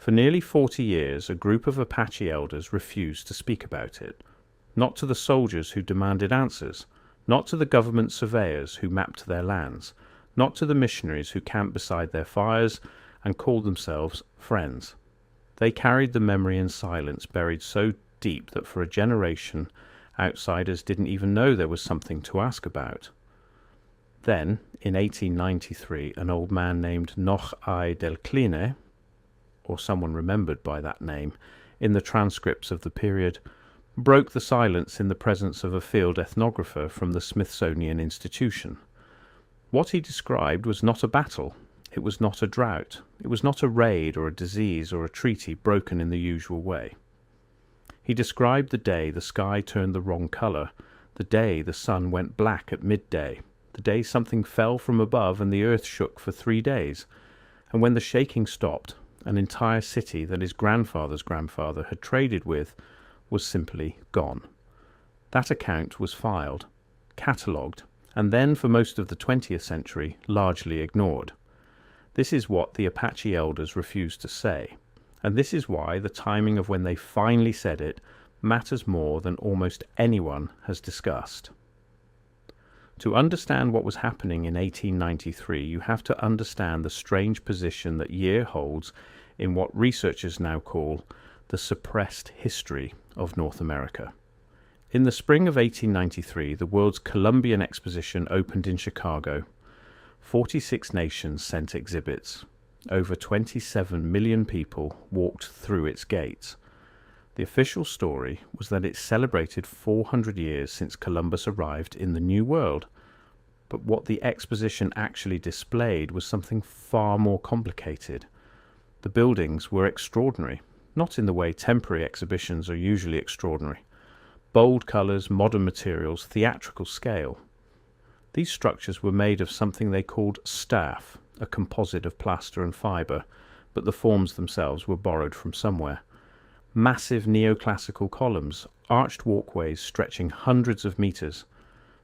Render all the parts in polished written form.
For nearly 40 years, a group of Apache elders refused to speak about it. Not to the soldiers who demanded answers, not to the government surveyors who mapped their lands, not to the missionaries who camped beside their fires and called themselves friends. They carried the memory in silence, buried so deep that for a generation, outsiders didn't even know there was something to ask about. Then, in 1893, an old man named Noch I del Cline, or someone remembered by that name, in the transcripts of the period, broke the silence in the presence of a field ethnographer from the Smithsonian Institution. What he described was not a battle, it was not a drought, it was not a raid or a disease or a treaty broken in the usual way. He described the day the sky turned the wrong colour, the day the sun went black at midday, the day something fell from above and the earth shook for 3 days, and when the shaking stopped, an entire city that his grandfather's grandfather had traded with was simply gone. That account was filed, catalogued, and then for most of the 20th century largely ignored. This is what the Apache elders refused to say, and this is why the timing of when they finally said it matters more than almost anyone has discussed. To understand what was happening in 1893, you have to understand the strange position that Year holds in what researchers now call the suppressed history of North America. In the spring of 1893, the World's Columbian Exposition opened in Chicago. 46 nations sent exhibits. Over 27 million people walked through its gates. The official story was that it celebrated 400 years since Columbus arrived in the New World. But what the exposition actually displayed was something far more complicated. The buildings were extraordinary, not in the way temporary exhibitions are usually extraordinary. Bold colours, modern materials, theatrical scale. These structures were made of something they called staff, a composite of plaster and fibre, but the forms themselves were borrowed from somewhere. Massive neoclassical columns, arched walkways stretching hundreds of metres,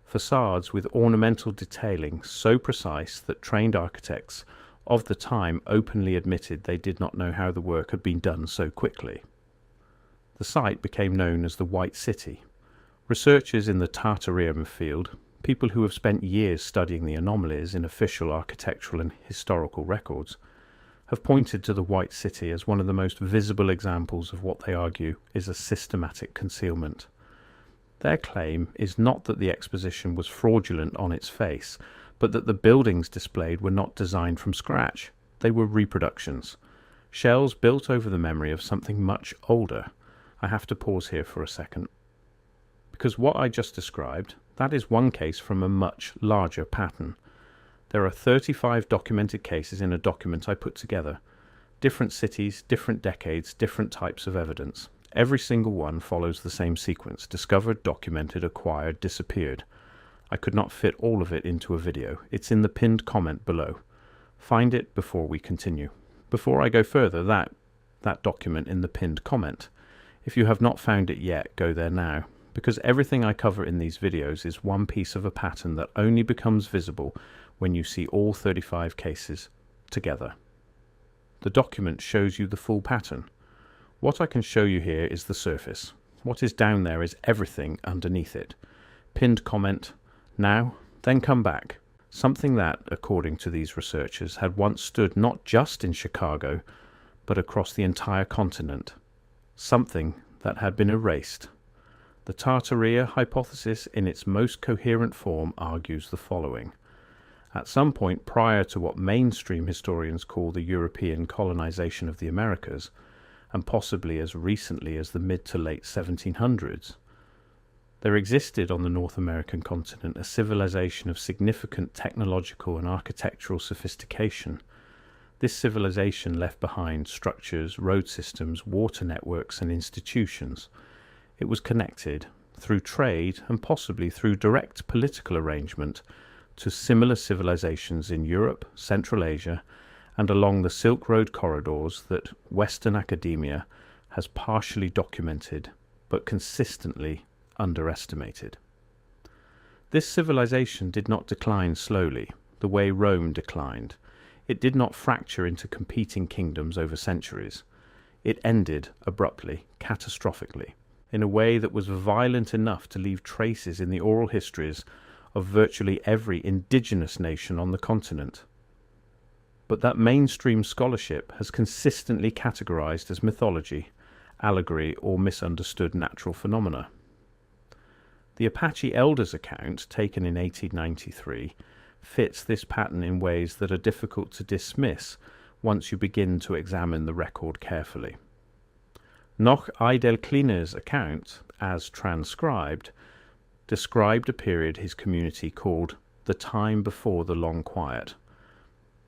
facades with ornamental detailing so precise that trained architects of the time openly admitted they did not know how the work had been done so quickly. The site became known as the White City. Researchers in the Tartarium field, people who have spent years studying the anomalies in official architectural and historical records, have pointed to the White City as one of the most visible examples of what they argue is a systematic concealment. Their claim is not that the exposition was fraudulent on its face, but that the buildings displayed were not designed from scratch. They were reproductions, shells built over the memory of something much older. I have to pause here for a second, because what I just described, that is one case from a much larger pattern. There are 35 documented cases in a document I put together. Different cities, different decades, different types of evidence. Every single one follows the same sequence: discovered, documented, acquired, disappeared. I could not fit all of it into a video. It's in the pinned comment below. Find it before we continue. Before I go further, that document in the pinned comment. If you have not found it yet, go there now, because everything I cover in these videos is one piece of a pattern that only becomes visible when you see all 35 cases together. The document shows you the full pattern. What I can show you here is the surface. What is down there is everything underneath it. Pinned comment, now, then come back. Something that, according to these researchers, had once stood not just in Chicago, but across the entire continent. Something that had been erased. The Tartaria hypothesis in its most coherent form argues the following. At some point prior to what mainstream historians call the European colonization of the Americas, and possibly as recently as the mid to late 1700s, there existed on the North American continent a civilization of significant technological and architectural sophistication. This civilization left behind structures, road systems, water networks, and institutions. It was connected, through trade and possibly through direct political arrangement, to similar civilizations in Europe, Central Asia, and along the Silk Road corridors that Western academia has partially documented but consistently underestimated. This civilization did not decline slowly, the way Rome declined. It did not fracture into competing kingdoms over centuries. It ended abruptly, catastrophically, in a way that was violent enough to leave traces in the oral histories of virtually every indigenous nation on the continent, but that mainstream scholarship has consistently categorized as mythology, allegory, or misunderstood natural phenomena. The Apache Elders account, taken in 1893, fits this pattern in ways that are difficult to dismiss once you begin to examine the record carefully. Noch Eidelkleiner's account, as transcribed, described a period his community called the time before the long quiet.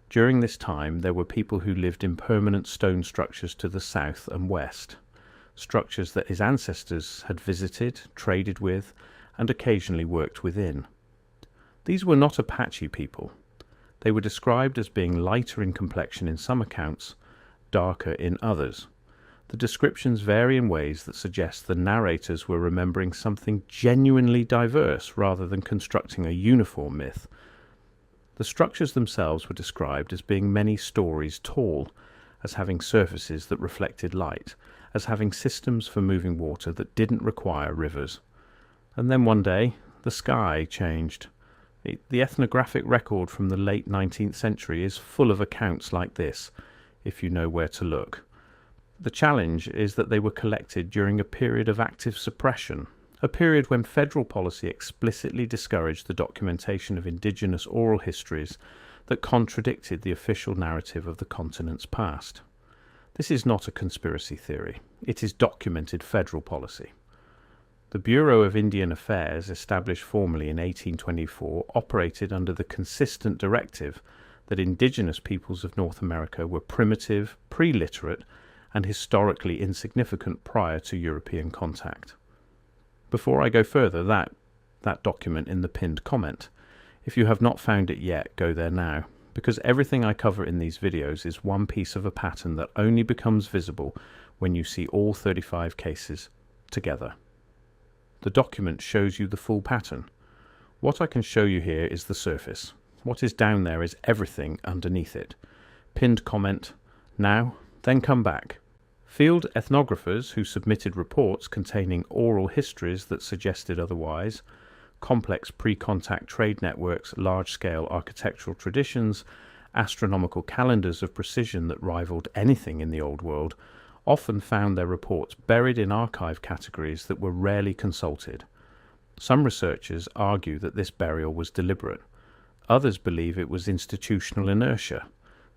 During this time, there were people who lived in permanent stone structures to the south and west, structures that his ancestors had visited, traded with, and occasionally worked within. These were not Apache people. They were described as being lighter in complexion in some accounts, darker in others. The descriptions vary in ways that suggest the narrators were remembering something genuinely diverse rather than constructing a uniform myth. The structures themselves were described as being many stories tall, as having surfaces that reflected light, as having systems for moving water that didn't require rivers. And then one day, the sky changed. The ethnographic record from the late 19th century is full of accounts like this, if you know where to look. The challenge is that they were collected during a period of active suppression, a period when federal policy explicitly discouraged the documentation of indigenous oral histories that contradicted the official narrative of the continent's past. This is not a conspiracy theory. It is documented federal policy. The Bureau of Indian Affairs, established formally in 1824, operated under the consistent directive that indigenous peoples of North America were primitive, pre-literate, and historically insignificant prior to European contact. Before I go further, that document in the pinned comment. If you have not found it yet, go there now, because everything I cover in these videos is one piece of a pattern that only becomes visible when you see all 35 cases together. The document shows you the full pattern. What I can show you here is the surface. What is down there is everything underneath it. Pinned comment, now, then come back. Field ethnographers who submitted reports containing oral histories that suggested otherwise, complex pre-contact trade networks, large-scale architectural traditions, astronomical calendars of precision that rivaled anything in the Old World, often found their reports buried in archive categories that were rarely consulted. Some researchers argue that this burial was deliberate. Others believe it was institutional inertia,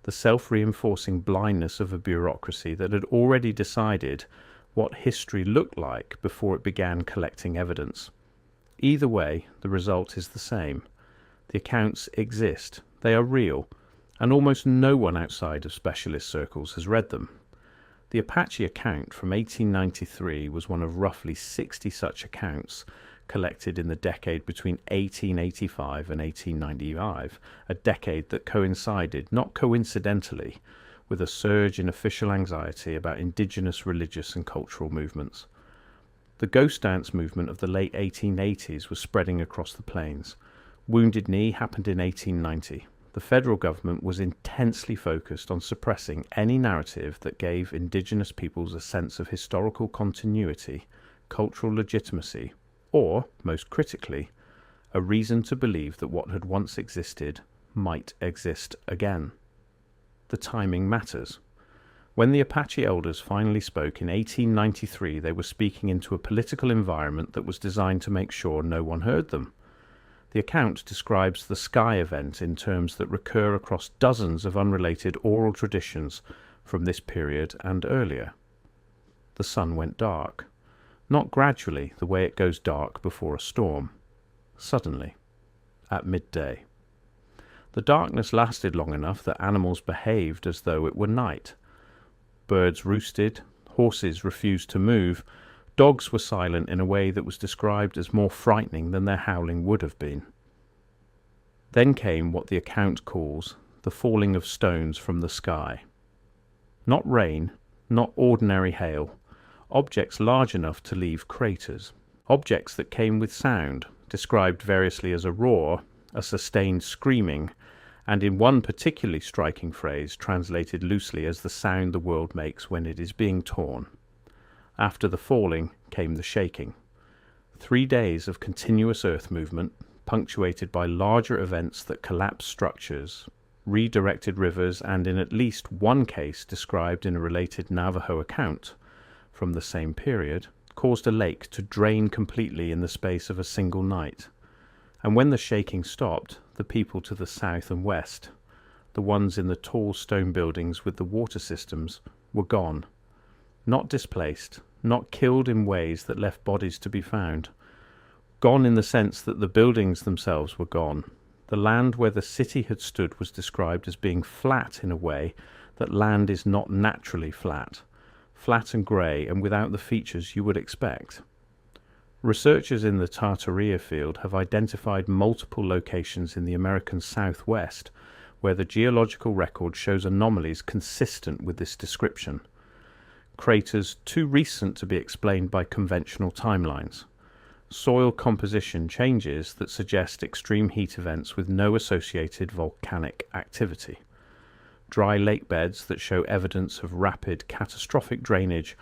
the self-reinforcing blindness of a bureaucracy that had already decided what history looked like before it began collecting evidence. Either way, the result is the same. The accounts exist, they are real, and almost no one outside of specialist circles has read them. The Apache account from 1893 was one of roughly 60 such accounts collected in the decade between 1885 and 1895, a decade that coincided, not coincidentally, with a surge in official anxiety about indigenous religious and cultural movements. The ghost dance movement of the late 1880s was spreading across the plains. Wounded Knee happened in 1890. The federal government was intensely focused on suppressing any narrative that gave indigenous peoples a sense of historical continuity, cultural legitimacy, or, most critically, a reason to believe that what had once existed might exist again. The timing matters. When the Apache elders finally spoke in 1893, they were speaking into a political environment that was designed to make sure no one heard them. The account describes the sky event in terms that recur across dozens of unrelated oral traditions from this period and earlier. The sun went dark. Not gradually, the way it goes dark before a storm. Suddenly, at midday. The darkness lasted long enough that animals behaved as though it were night. Birds roosted, horses refused to move, dogs were silent in a way that was described as more frightening than their howling would have been. Then came what the account calls the falling of stones from the sky. Not rain, not ordinary hail, objects large enough to leave craters. Objects that came with sound, described variously as a roar, a sustained screaming, and in one particularly striking phrase translated loosely as the sound the world makes when it is being torn. After the falling came the shaking. 3 days of continuous earth movement, punctuated by larger events that collapsed structures, redirected rivers, and in at least one case described in a related Navajo account from the same period, caused a lake to drain completely in the space of a single night. And when the shaking stopped, the people to the south and west, the ones in the tall stone buildings with the water systems, were gone. Not displaced, not killed in ways that left bodies to be found. Gone in the sense that the buildings themselves were gone. The land where the city had stood was described as being flat in a way that land is not naturally flat. Flat and grey and without the features you would expect. Researchers in the Tartaria field have identified multiple locations in the American Southwest where the geological record shows anomalies consistent with this description. Craters too recent to be explained by conventional timelines. Soil composition changes that suggest extreme heat events with no associated volcanic activity. Dry lake beds that show evidence of rapid, catastrophic drainage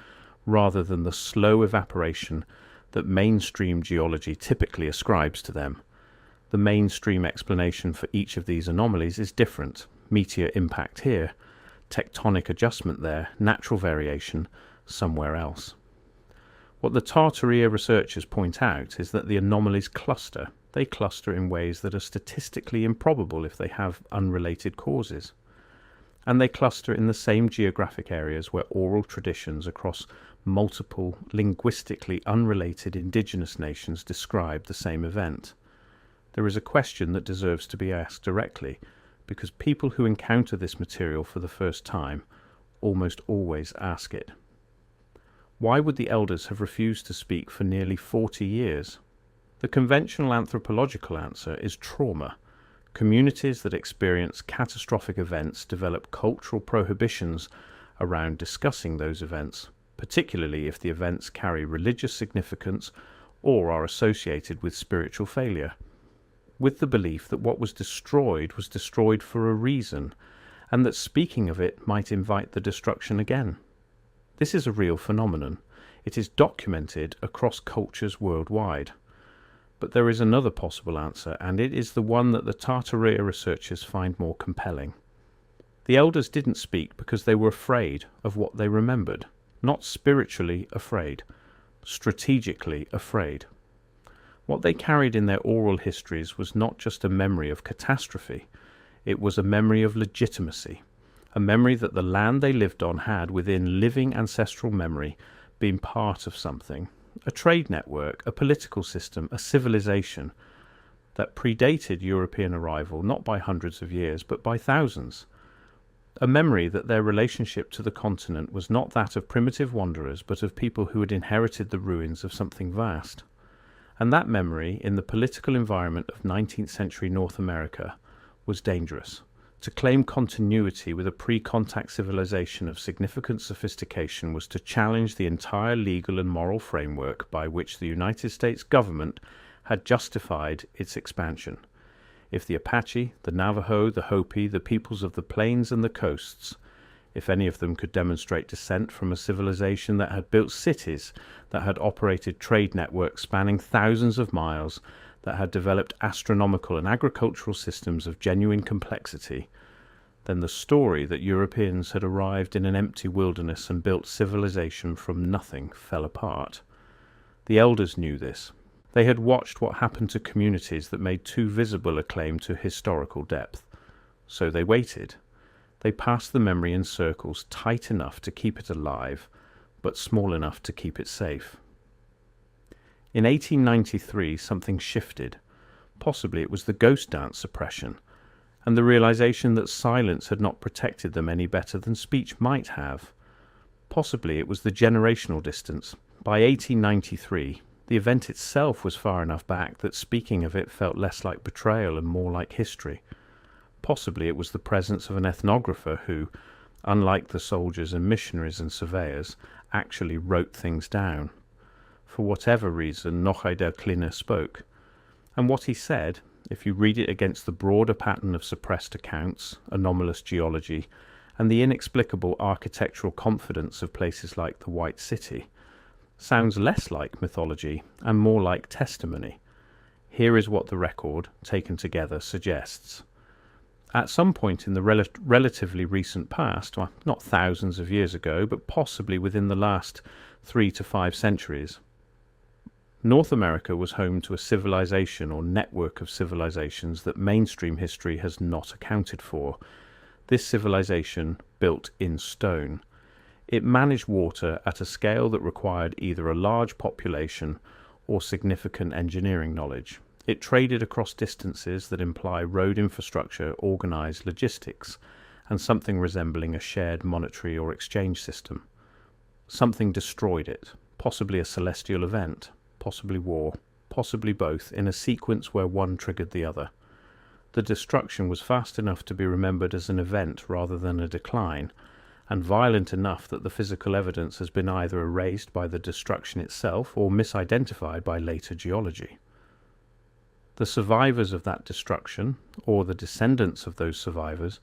rather than the slow evaporation that mainstream geology typically ascribes to them. The mainstream explanation for each of these anomalies is different. Meteor impact here, tectonic adjustment there, natural variation somewhere else. What the Tartaria researchers point out is that the anomalies cluster. They cluster in ways that are statistically improbable if they have unrelated causes. And they cluster in the same geographic areas where oral traditions across multiple linguistically unrelated indigenous nations describe the same event. There is a question that deserves to be asked directly, because people who encounter this material for the first time almost always ask it. Why would the elders have refused to speak for nearly 40 years? The conventional anthropological answer is trauma. Communities that experience catastrophic events develop cultural prohibitions around discussing those events, particularly if the events carry religious significance or are associated with spiritual failure, with the belief that what was destroyed for a reason, and that speaking of it might invite the destruction again. This is a real phenomenon. It is documented across cultures worldwide. But there is another possible answer, and it is the one that the Tartaria researchers find more compelling. The elders didn't speak because they were afraid of what they remembered. Not spiritually afraid, strategically afraid. What they carried in their oral histories was not just a memory of catastrophe, it was a memory of legitimacy, a memory that the land they lived on had, within living ancestral memory, been part of something, a trade network, a political system, a civilization that predated European arrival not by hundreds of years but by thousands. A memory that their relationship to the continent was not that of primitive wanderers but of people who had inherited the ruins of something vast. And that memory, in the political environment of 19th century North America, was dangerous. To claim continuity with a pre-contact civilization of significant sophistication was to challenge the entire legal and moral framework by which the United States government had justified its expansion. If the Apache, the Navajo, the Hopi, the peoples of the plains and the coasts, if any of them could demonstrate descent from a civilization that had built cities, that had operated trade networks spanning thousands of miles, that had developed astronomical and agricultural systems of genuine complexity, then the story that Europeans had arrived in an empty wilderness and built civilization from nothing fell apart. The elders knew this. They had watched what happened to communities that made too visible a claim to historical depth. So they waited. They passed the memory in circles tight enough to keep it alive, but small enough to keep it safe. In 1893, something shifted. Possibly it was the ghost dance suppression, and the realization that silence had not protected them any better than speech might have. Possibly it was the generational distance. By 1893, the event itself was far enough back that speaking of it felt less like betrayal and more like history. Possibly it was the presence of an ethnographer who, unlike the soldiers and missionaries and surveyors, actually wrote things down. For whatever reason, Nochai del Clina spoke. And what he said, If you read it against the broader pattern of suppressed accounts, anomalous geology, and the inexplicable architectural confidence of places like the White City, sounds less like mythology and more like testimony. Here is what the record, taken together, suggests. At some point in the relatively recent past, well, not thousands of years ago, but possibly within the last 3 to 5 centuries, North America was home to a civilization or network of civilizations that mainstream history has not accounted for. This civilization built in stone. It managed water at a scale that required either a large population or significant engineering knowledge. It traded across distances that imply road infrastructure, organized logistics, and something resembling a shared monetary or exchange system. Something destroyed it, possibly a celestial event, possibly war, possibly both, in a sequence where one triggered the other. The destruction was fast enough to be remembered as an event rather than a decline, and violent enough that the physical evidence has been either erased by the destruction itself or misidentified by later geology. The survivors of that destruction, or the descendants of those survivors,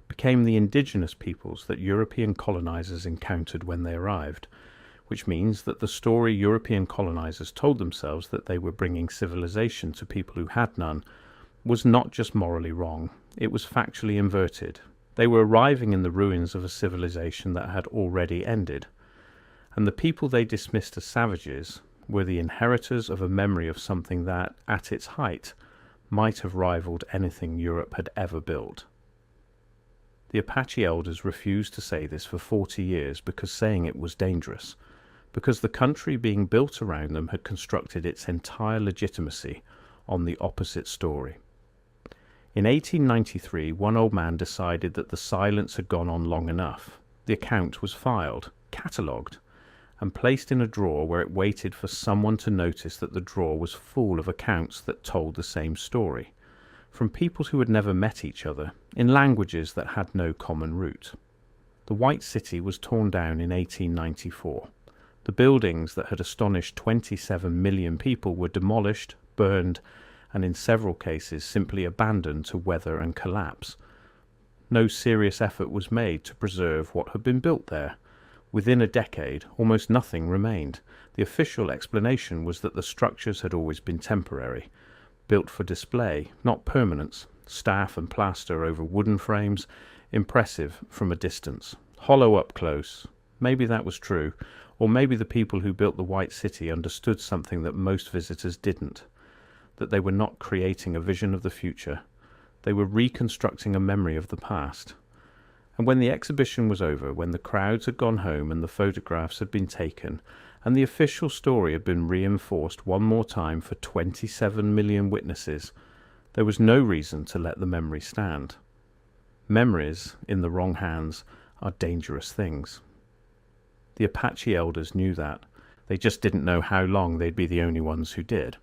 became the indigenous peoples that European colonizers encountered when they arrived, which means that the story European colonizers told themselves that they were bringing civilization to people who had none was not just morally wrong, it was factually inverted. They were arriving in the ruins of a civilization that had already ended, and the people they dismissed as savages were the inheritors of a memory of something that, at its height, might have rivaled anything Europe had ever built. The Apache Elders refused to say this for 40 years because saying it was dangerous, because the country being built around them had constructed its entire legitimacy on the opposite story. In 1893, one old man decided that the silence had gone on long enough. The account was filed, catalogued, and placed in a drawer where it waited for someone to notice that the drawer was full of accounts that told the same story, from peoples who had never met each other, in languages that had no common root. The White City was torn down in 1894. The buildings that had astonished 27 million people were demolished, burned, and in several cases simply abandoned to weather and collapse. No serious effort was made to preserve what had been built there. Within a decade, almost nothing remained. The official explanation was that the structures had always been temporary, built for display, not permanence, staff and plaster over wooden frames, impressive from a distance, hollow up close. Maybe that was true, or maybe the people who built the White City understood something that most visitors didn't, that they were not creating a vision of the future. They were reconstructing a memory of the past. And when the exhibition was over, when the crowds had gone home and the photographs had been taken, and the official story had been reinforced one more time for 27 million witnesses, there was no reason to let the memory stand. Memories, in the wrong hands, are dangerous things. The Apache Elders knew that. They just didn't know how long they'd be the only ones who did.